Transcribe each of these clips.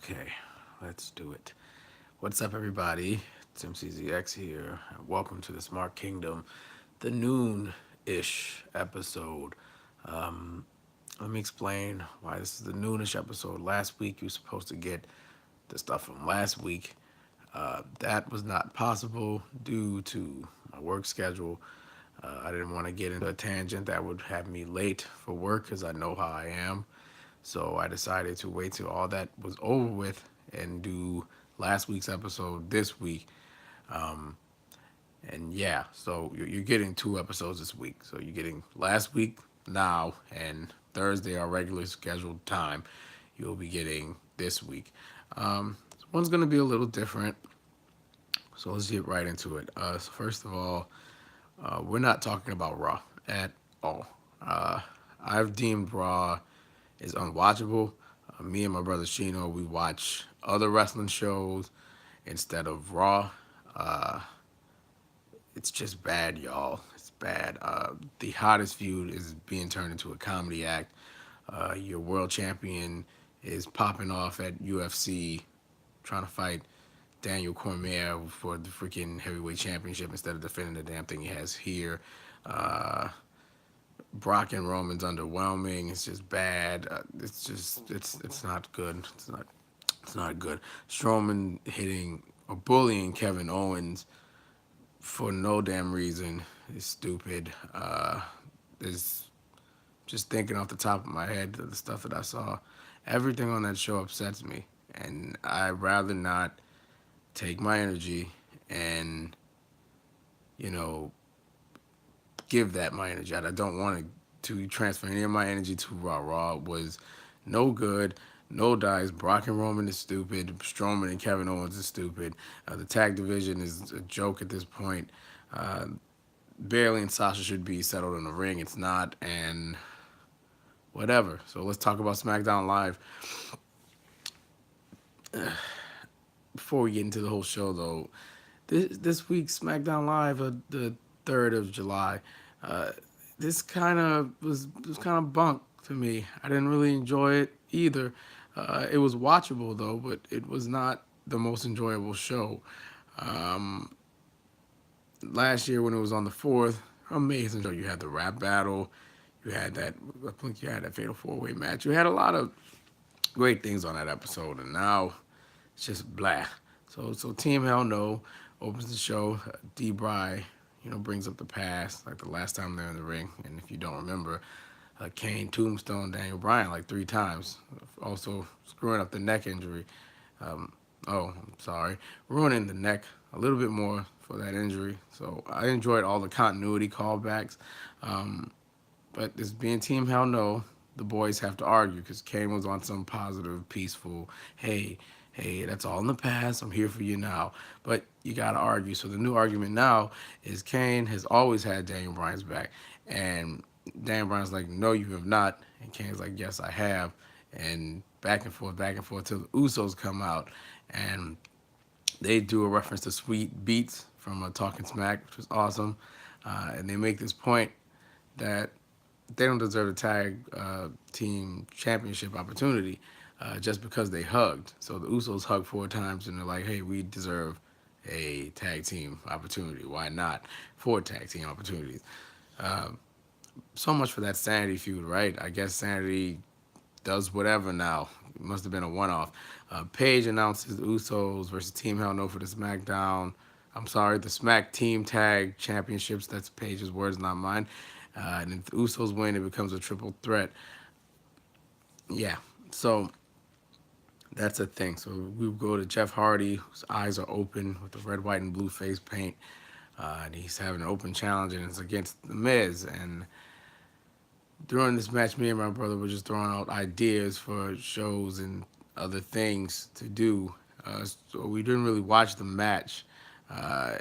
Okay, let's do it. What's up, everybody? It's MCZX here, and welcome to the Smart Kingdom, the noon-ish episode. Um, Let me explain why this is the noonish episode. Last week, you were supposed to get the stuff from last week. That was not possible due to my work schedule. I didn't want to get into a tangent that would have me late for work because I know how I am. So I decided to wait till all that was over with and do last week's episode this week. Um, and yeah, so you're getting two episodes this week. So you're getting last week now and Thursday, our regular scheduled time. You'll be getting this week. One's going to be a little different. So let's get right into it. So first of all, we're not talking about Raw at all. Uh, I've deemed Raw is unwatchable. Me and my brother Shino, we watch other wrestling shows instead of Raw. Uh, it's just bad, y'all. It's bad. The hottest feud is being turned into a comedy act. Your world champion is popping off at UFC trying to fight Daniel Cormier for the freaking heavyweight championship instead of defending the damn thing he has here. Uh, Brock and Roman's underwhelming. It's just bad. It's not good. It's not good. Strowman hitting or bullying Kevin Owens for no damn reason is stupid. There's just thinking off the top of my head of the stuff that I saw. Everything on that show upsets me, and I'd rather not take my energy and you know give that my energy. I don't want to transfer any of my energy to Raw. Raw was no good, no dice. Brock and Roman is stupid. Strowman and Kevin Owens is stupid. The tag division is a joke at this point. Uh, Bailey and Sasha should be settled in the ring. It's not, and whatever. So let's talk about SmackDown Live. Before we get into the whole show, though, this week's SmackDown Live, the 3rd of July, uh, this kind of was kind of bunk to me. I didn't really enjoy it either. It was watchable though, but it was not the most enjoyable show. Um, Last year when it was on the 4th, amazing show. You had the rap battle, you had that I think you had that fatal 4-way match. You had a lot of great things on that episode, and now it's just blah. So Team Hell No opens the show. D. Bry, brings up the past, like the last time they're in the ring. And if you don't remember, Kane tombstone Daniel Bryan like 3 times. Also screwing up the neck injury. I'm sorry, ruining the neck a little bit more for that injury. So I enjoyed all the continuity callbacks. Um, but this being Team Hell No, the boys have to argue because Kane was on some positive, peaceful, hey, that's all in the past. I'm here for you now. But you got to argue. So the new argument now is Kane has always had Daniel Bryan's back. And Daniel Bryan's like, no, you have not. And Kane's like, yes, I have. And back and forth till the Usos come out. And they do a reference to Sweet Beats from Talking Smack, which was awesome. And they make this point that they don't deserve a tag team championship opportunity just because they hugged. So the Usos hugged 4 times, and they're like, "Hey, we deserve a tag team opportunity. Why not 4 tag team opportunities?" Um, so much for that Sanity feud, right? I guess Sanity does whatever now. It must have been a one-off. Paige announces the Usos versus Team Hell No for the SmackDown. I'm sorry, the Smack Team Tag Championships. That's Paige's words, not mine. And if the Usos win, it becomes a triple threat. Yeah, so that's a thing. So we go to Jeff Hardy, whose eyes are open with the red, white, and blue face paint. And he's having an open challenge, and it's against The Miz. And during this match, me and my brother were just throwing out ideas for shows and other things to do. So we didn't really watch the match. Uh,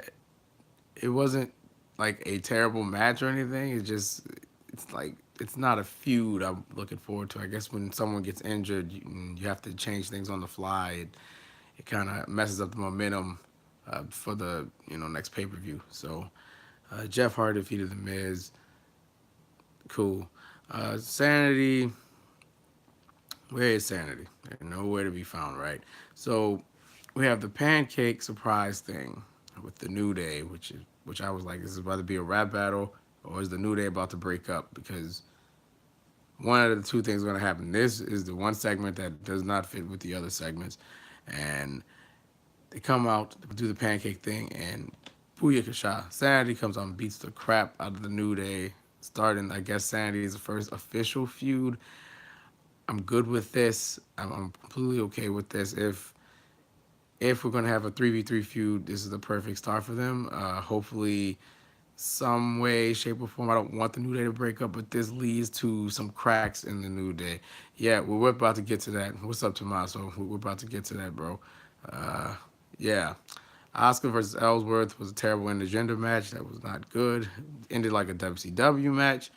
it wasn't like a terrible match or anything. It's like it's not a feud I'm looking forward to. I guess when someone gets injured, you have to change things on the fly. It kind of messes up the momentum for the next pay per view. So Jeff Hardy defeated The Miz. Cool. Sanity Where is sanity? They're nowhere to be found, right? So we have the pancake surprise thing with the New Day, which I was like, is this about to be a rap battle or is the New Day about to break up? Because one of the two things is going to happen. This is the one segment that does not fit with the other segments, and they come out, do the pancake thing, and Booyakasha. Sanity comes out and beats the crap out of the New Day. Starting, I guess Sanity's first official feud. I'm good with this. I'm completely okay with this. If we're gonna have a 3v3 feud, this is the perfect start for them. Hopefully, some way, shape, or form. I don't want the New Day to break up, but this leads to some cracks in the New Day. Yeah, we're about to get to that. What's up, Tommaso? We're about to get to that, bro. Uh, yeah. Oscar versus Ellsworth was a terrible intergender match. That was not good. Ended like a WCW match.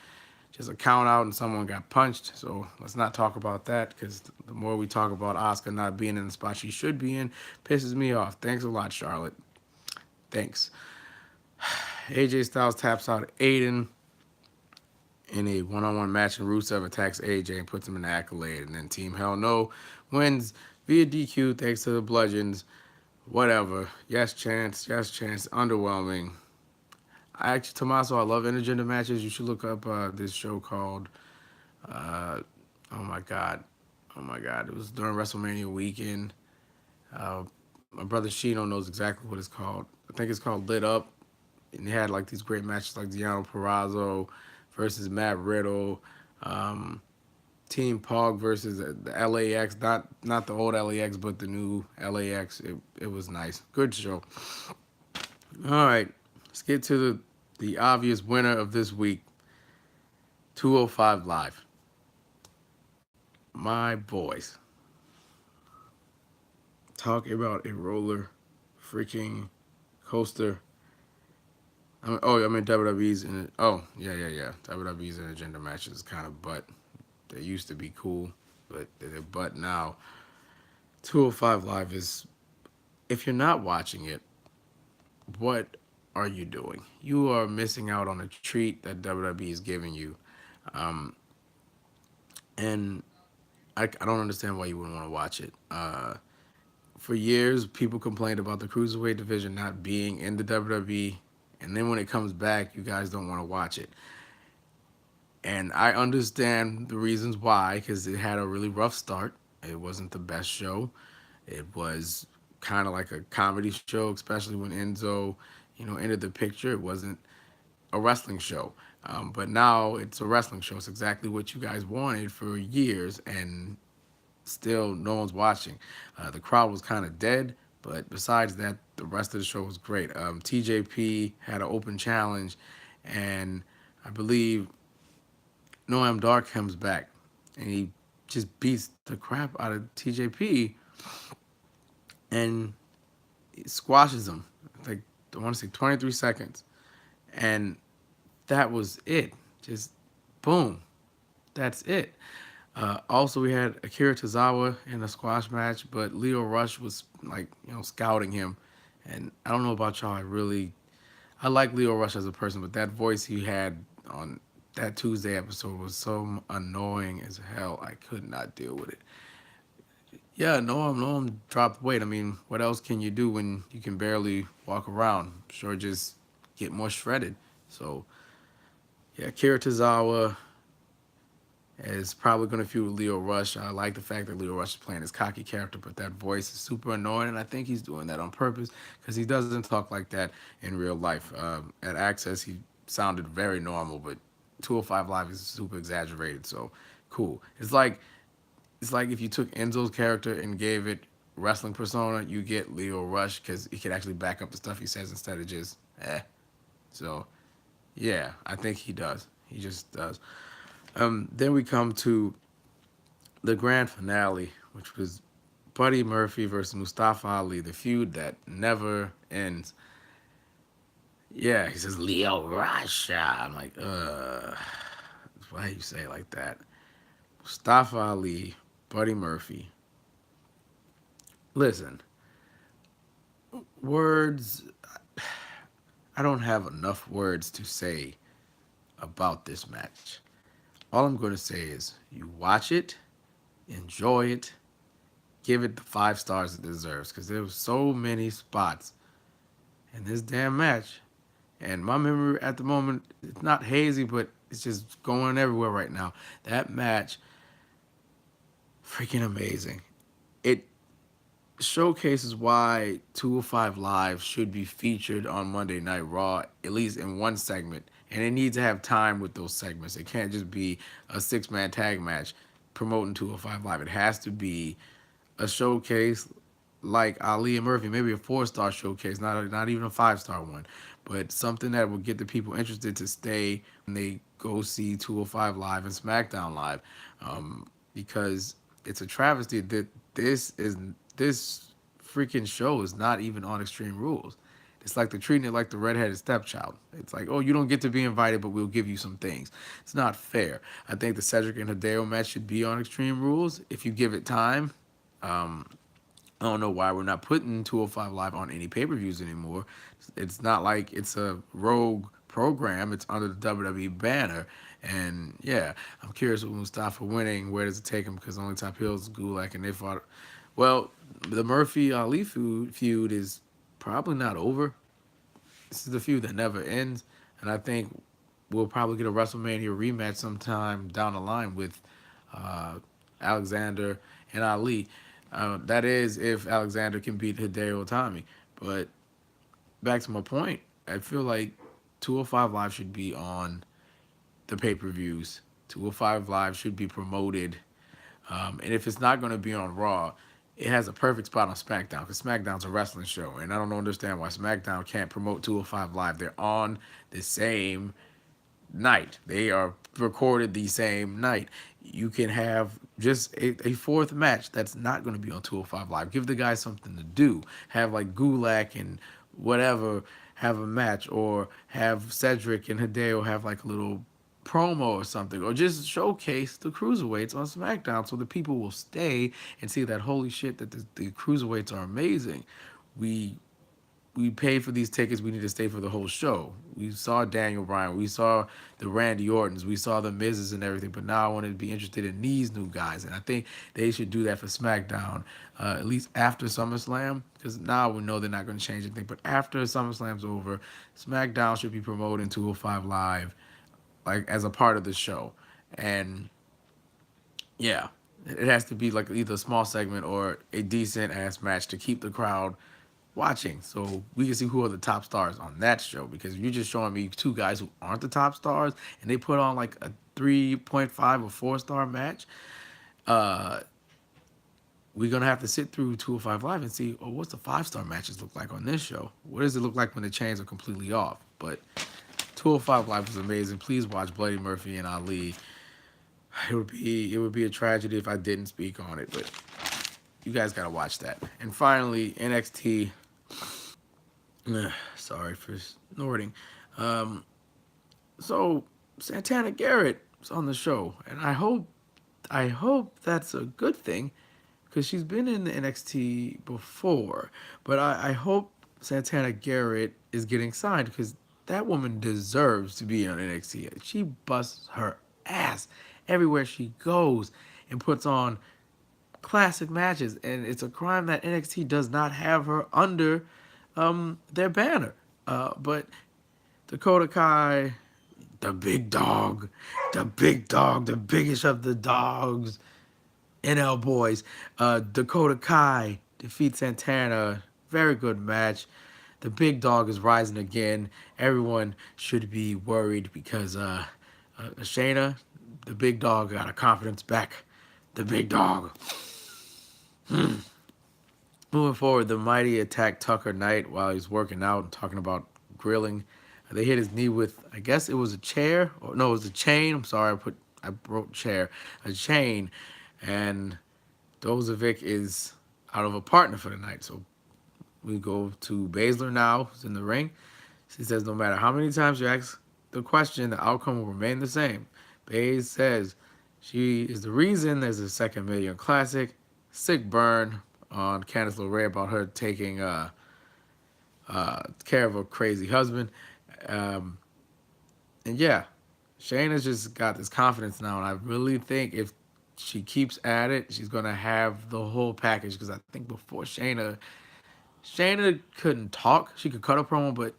Just a count out and someone got punched. So let's not talk about that because the more we talk about Oscar not being in the spot she should be in, pisses me off. Thanks a lot, Charlotte. Thanks. AJ Styles taps out Aiden in a one-on-one match, and Rusev attacks AJ and puts him in the accolade. And then Team Hell No wins via DQ thanks to the bludgeons. Whatever. Yes, chance. Yes, chance. Underwhelming. I actually, Tommaso, I love intergender matches. You should look up this show called, uh, oh my God. Oh my God. It was during WrestleMania weekend. Uh, my brother Shino knows exactly what it's called. I think it's called Lit Up. And they had like these great matches like Deanna Purrazzo versus Matt Riddle. Um, Team Pog versus the LAX, not the old LAX, but the new LAX. It was nice. Good show. All right, let's get to the obvious winner of this week, 205 Live. My boys. Talking about a roller freaking coaster. I mean WWE's in it. Oh, yeah. WWE's in gender matches kind of butt. They used to be cool, but they're butt now. 205 Live is, if you're not watching it, what are you doing? You are missing out on a treat that WWE is giving you. Um, and I don't understand why you wouldn't want to watch it. For years, people complained about the Cruiserweight division not being in the WWE. And then when it comes back, you guys don't want to watch it. And I understand the reasons why, because it had a really rough start. It wasn't the best show. It was kind of like a comedy show, especially when Enzo, entered the picture. It wasn't a wrestling show. But now it's a wrestling show. It's exactly what you guys wanted for years, and still no one's watching. The crowd was kind of dead, but besides that, the rest of the show was great. TJP had an open challenge, and I believe Noam Dar comes back, and he just beats the crap out of TJP and squashes him. Like, I want to say 23 seconds. And that was it. Just boom. That's it. Also, we had Akira Tozawa in a squash match, but Leo Rush was like, scouting him. And I don't know about y'all. I like Leo Rush as a person, but that voice he had on that Tuesday episode was so annoying as hell. I could not deal with it. Yeah, Noam dropped weight. I mean, what else can you do when you can barely walk around? Sure, just get more shredded. So, yeah, Akira Tozawa is probably going to feud with Leo Rush. I like the fact that Leo Rush is playing his cocky character, but that voice is super annoying, and I think he's doing that on purpose because he doesn't talk like that in real life. At Access, he sounded very normal, but 205 Live is super exaggerated, so cool. It's like if you took Enzo's character and gave it wrestling persona, you get Leo Rush because he could actually back up the stuff he says instead of just eh. So, yeah, I think he does. He just does. Then we come to the grand finale, which was Buddy Murphy versus Mustafa Ali, the feud that never ends. Yeah, he says Leo Rush. I'm like, why you say it like that? Mustafa Ali, Buddy Murphy. Listen, words. I don't have enough words to say about this match. All I'm going to say is you watch it, enjoy it, give it the 5 stars it deserves, because there were so many spots in this damn match. And my memory at the moment, it's not hazy, but it's just going everywhere right now. That match, freaking amazing. It showcases why 205 Live should be featured on Monday Night Raw, at least in one segment. And it needs to have time with those segments. It can't just be a 6-man tag match promoting 205 Live. It has to be a showcase like Ali and Murphy, maybe a 4-star showcase, not even a 5-star one, but something that will get the people interested to stay when they go see 205 Live and SmackDown Live, because it's a travesty that this freaking show is not even on Extreme Rules. It's like they're treating it like the redheaded stepchild. It's like, oh, you don't get to be invited, but we'll give you some things. It's not fair. I think the Cedric and Hideo match should be on Extreme Rules if you give it time. Um, I don't know why we're not putting 205 Live on any pay-per-views anymore. It's not like it's a rogue program. It's under the WWE banner. And yeah, I'm curious with Mustafa winning, where does it take him? Because the only top heel is Gulak, and they fought. Well, the Murphy Ali feud is probably not over. This is the feud that never ends, and I think we'll probably get a WrestleMania rematch sometime down the line with uh, Alexander and Ali. That is if Alexander can beat Hideo Itami. But back to my point, I feel like 205 Live should be on the pay-per-views. 205 Live should be promoted. And if it's not going to be on Raw, it has a perfect spot on SmackDown, because SmackDown's a wrestling show. And I don't understand why SmackDown can't promote 205 Live. They're on the same night. They are recorded the same night. You can have just a fourth match that's not going to be on 205 Live. Give the guys something to do. Have like Gulak and whatever have a match, or have Cedric and Hideo have like a little promo or something, or just showcase the cruiserweights on SmackDown so the people will stay and see that holy shit that the cruiserweights are amazing. We we paid for these tickets. We need to stay for the whole show. We saw Daniel Bryan. We saw the Randy Ortons. We saw the Miz's and everything. But now I want to be interested in these new guys. And I think they should do that for SmackDown, at least after SummerSlam. Because now we know they're not going to change anything. But after SummerSlam's over, SmackDown should be promoting 205 Live like as a part of the show. And yeah, it has to be like either a small segment or a decent ass match to keep the crowd watching, so we can see who are the top stars on that show. Because you're just showing me two guys who aren't the top stars, and they put on like a 3.5 or 4-star match. Uh, we're gonna have to sit through 205 Live and see, oh, what's the 5-star matches look like on this show? What does it look like when the chains are completely off? But 205 Live was amazing. Please watch Bloody Murphy and Ali. It would be a tragedy if I didn't speak on it, but you guys gotta watch that. And finally, NXT. Sorry for snorting. Um, so Santana Garrett is on the show, and I hope that's a good thing, because she's been in the NXT before. But I hope Santana Garrett is getting signed, because that woman deserves to be on NXT. She busts her ass everywhere she goes and puts on classic matches, and it's a crime that NXT does not have her under their banner. But Dakota Kai, the big dog, the biggest of the dogs, NL boys. Dakota Kai defeats Santana. Very good match. The big dog is rising again. Everyone should be worried because Shayna, the big dog, got her confidence back. The big dog. Moving forward, the Mighty attacked Tucker Knight while he's working out and talking about grilling. They hit his knee with, I guess it was a chair, or no, it was a chain. I'm sorry, I wrote chair, a chain, and Dozovic is out of a partner for the night. So we go to Baszler now, who's in the ring. She says, no matter how many times you ask the question, the outcome will remain the same. Baze says she is the reason there's a second Million Classic. Sick burn on Candice LeRae about her taking care of a crazy husband. Um, and yeah, Shayna's just got this confidence now. And I really think if she keeps at it, she's gonna have the whole package. Because I think before Shayna couldn't talk. She could cut a promo, but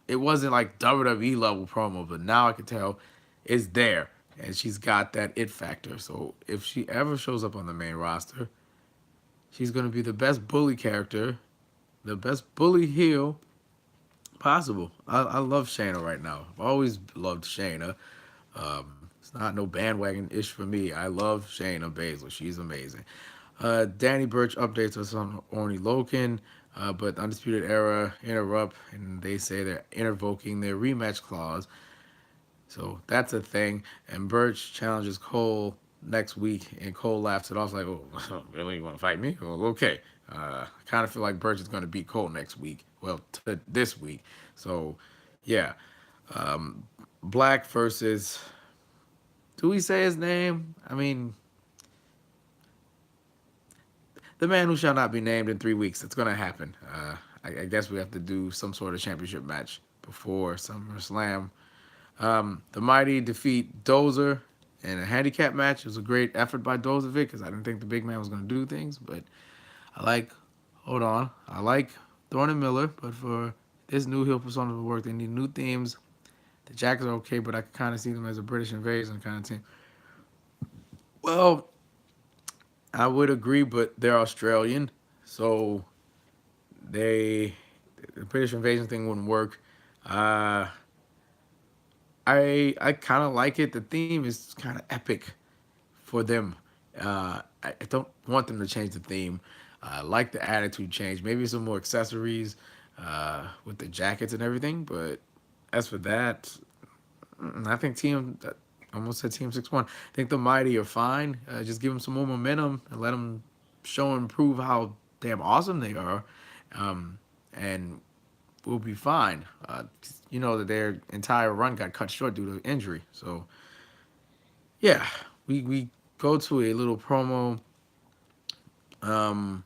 it wasn't like WWE level promo. But now I can tell it's there, and she's got that it factor. So if she ever shows up on the main roster, she's gonna be the best bully character, the best bully heel possible. I love Shayna right now. I've always loved Shayna. It's not no bandwagon ish for me. I love Shayna Baszler. She's amazing. Danny Burch updates us on Orny Loken, but Undisputed Era interrupt, and they say they're invoking their rematch clause. So that's a thing. And Burch challenges Cole next week, and Cole laughs it off like, "Oh, really? You want to fight me? Well, okay." I kind of feel like Burch is going to beat Cole next week. Well, this week. So, yeah. Black versus. Do we say his name? I mean, the man who shall not be named in 3 weeks. It's going to happen. I guess we have to do some sort of championship match before SummerSlam. The Mighty defeat Dozer in a handicap match. It was a great effort by Dozer because I didn't think the big man was going to do things. But I like, hold on, I like Thorne and Miller. But for this new heel persona to work, they need new themes. The Jackets are okay, but I can kind of see them as a British invasion kind of team. Well, I would agree, but they're Australian, so they the British invasion thing wouldn't work. Uh, I kind of like it. The theme is kind of epic for them. I don't want them to change the theme. I like the attitude change. Maybe some more accessories with the jackets and everything. But as for that, I think I almost said Team 6-1. I think the Mighty are fine. Just give them some more momentum and let them show and prove how damn awesome they are. And we'll be fine. You know that their entire run got cut short due to injury. So, yeah, we go to a little promo um,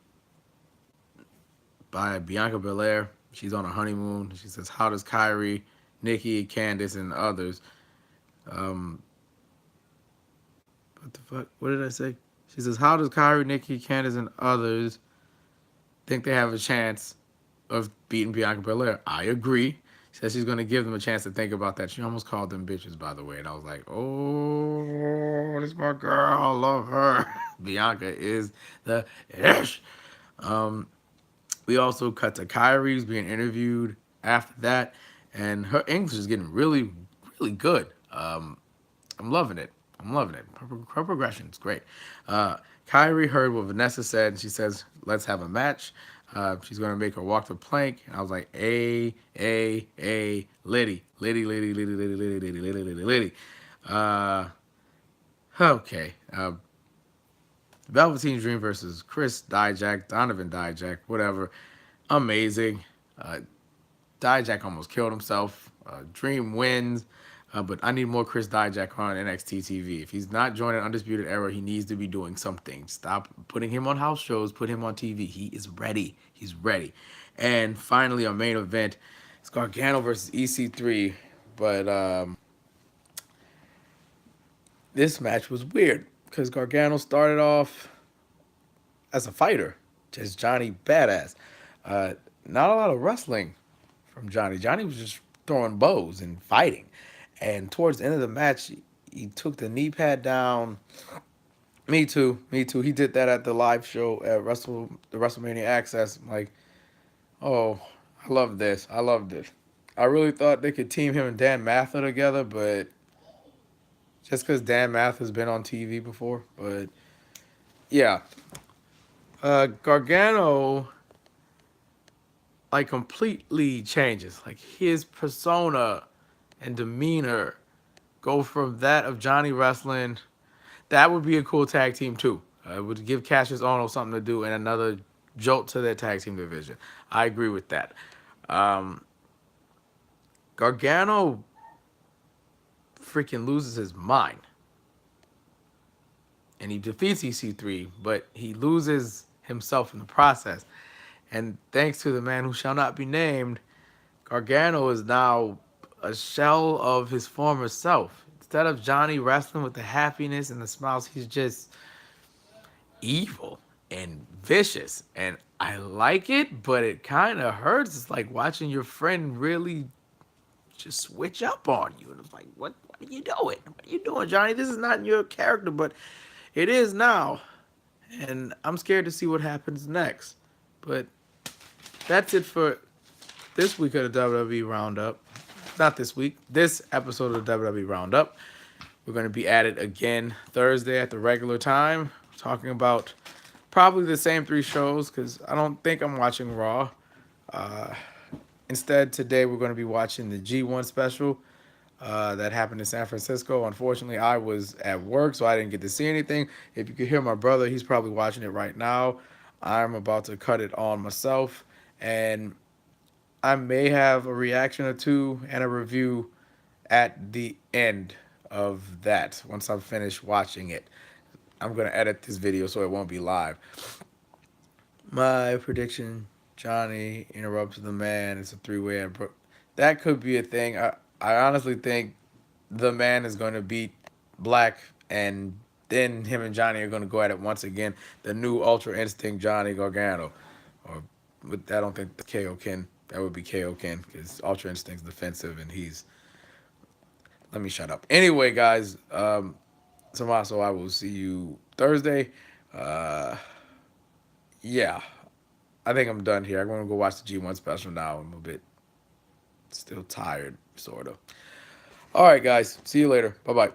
by Bianca Belair. She's on a honeymoon. She says, "How does Kyrie, Nikki, Candice, and others?" Um, what the fuck? What did I say? She says, "How does Kyrie, Nikki, Candice, and others think they have a chance of beating Bianca Belair?" I agree. She says she's going to give them a chance to think about that. She almost called them bitches, by the way. And I was like, oh, this is my girl. I love her. Bianca is the ish. Um, we also cut to Kyrie, who's being interviewed after that. And her English is getting really, really good. I'm loving it. I'm loving it. Her progression is great. Kyrie heard what Vanessa said, and she says, "Let's have a match." She's going to make her walk the plank. And I was like, Liddy, Liddy, Liddy, Liddy, Liddy, Liddy, Liddy, Liddy, Liddy, Liddy. Okay. Velveteen Dream versus Chris Dijak, Donovan Dijak, whatever. Amazing. Dijak almost killed himself. Dream wins. But I need more Chris Dijak on NXT TV. If he's not joining Undisputed Era, he needs to be doing something. Stop putting him on house shows. Put him on TV. He is ready. He's ready. And finally, our main event is Gargano versus EC3. But this match was weird because Gargano started off as a fighter, just Johnny Badass. Not a lot of wrestling from Johnny. Johnny was just throwing bows and fighting. And towards the end of the match, he took the knee pad down. Me too. Me too. He did that at the live show at the WrestleMania Access. I'm like, oh, I love this. I love this. I really thought they could team him and Dan Mather together, but just because Dan Mather's been on TV before. But yeah, Gargano like completely changes. Like his persona and demeanor go from that of Johnny wrestling. That would be a cool tag team too. It would give Cassius Ohno something to do and another jolt to their tag team division. I agree with that. Gargano freaking loses his mind. And he defeats EC3, but he loses himself in the process. And thanks to the man who shall not be named, Gargano is now a shell of his former self. instead of Johnny wrestling with the happiness and the smiles, he's just evil and vicious. And I like it, but it kind of hurts. It's like watching your friend really just switch up on you. And it's like, what are you doing? What are you doing, Johnny? This is not your character, but it is now. And I'm scared to see what happens next. But that's it for this week of the WWE Roundup. Not this week, this episode of the WWE Roundup. We're going to be at it again Thursday at the regular time, talking about probably the same three shows because I don't think I'm watching Raw. Uh, Instead, today we're going to be watching the G1 special that happened in San Francisco. Unfortunately, I was at work, so I didn't get to see anything. If you could hear my brother, he's probably watching it right now. I'm about to cut it on myself, and I may have a reaction or two and a review at the end of that once I'm finished watching it. I'm going to edit this video so it won't be live. My prediction, Johnny interrupts the man. It's a three-way. That could be a thing. I honestly think the man is going to beat Black, and then him and Johnny are going to go at it once again. The new Ultra Instinct Johnny Gargano. Or, but I don't think the KO Ken. That would be KO Ken because Ultra Instinct's defensive and he's. Let me shut up. Anyway, guys, Tommaso, I will see you Thursday. Uh, yeah, I think I'm done here. I'm going to go watch the G1 special now. I'm a bit still tired, sort of. All right, guys. See you later. Bye-bye.